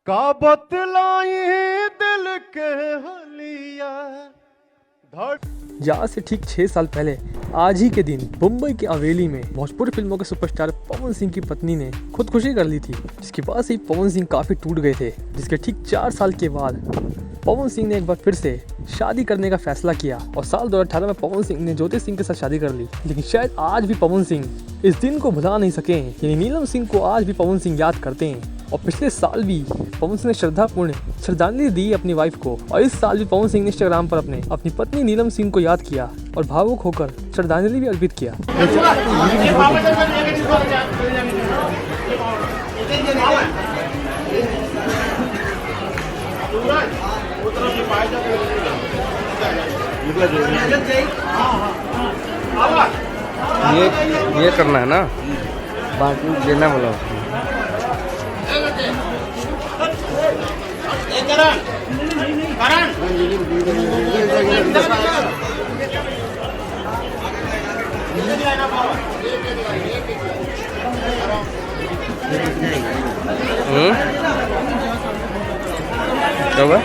का बतलाई दिल के हलिया आज से ठीक 6 साल पहले आज ही के दिन मुंबई के हवेली में भोजपुरी फिल्मों के सुपरस्टार पवन सिंह की पत्नी ने खुदकुशी कर ली थी, जिसके बाद से पवन सिंह काफ़ी टूट गए थे। जिसके ठीक 4 साल के बाद पवन सिंह ने एक बार फिर से शादी करने का फैसला किया और साल 2018 में पवन सिंह ने ज्योति सिंह के साथ शादी कर ली। लेकिन शायद आज भी पवन सिंह इस दिन को भुला नहीं सके हैं, यानी नीलम सिंह को आज भी पवन सिंह याद करते हैं। और पिछले साल भी पवन सिंह ने श्रद्धापूर्ण श्रद्धांजलि दी अपनी वाइफ को, और इस साल भी पवन सिंह ने इंस्टाग्राम पर अपनी पत्नी नीलम सिंह को याद किया और भावुक होकर श्रद्धांजलि भी अर्पित किया। ये करना है ना, बाकी देना बोला। क्या हुआ?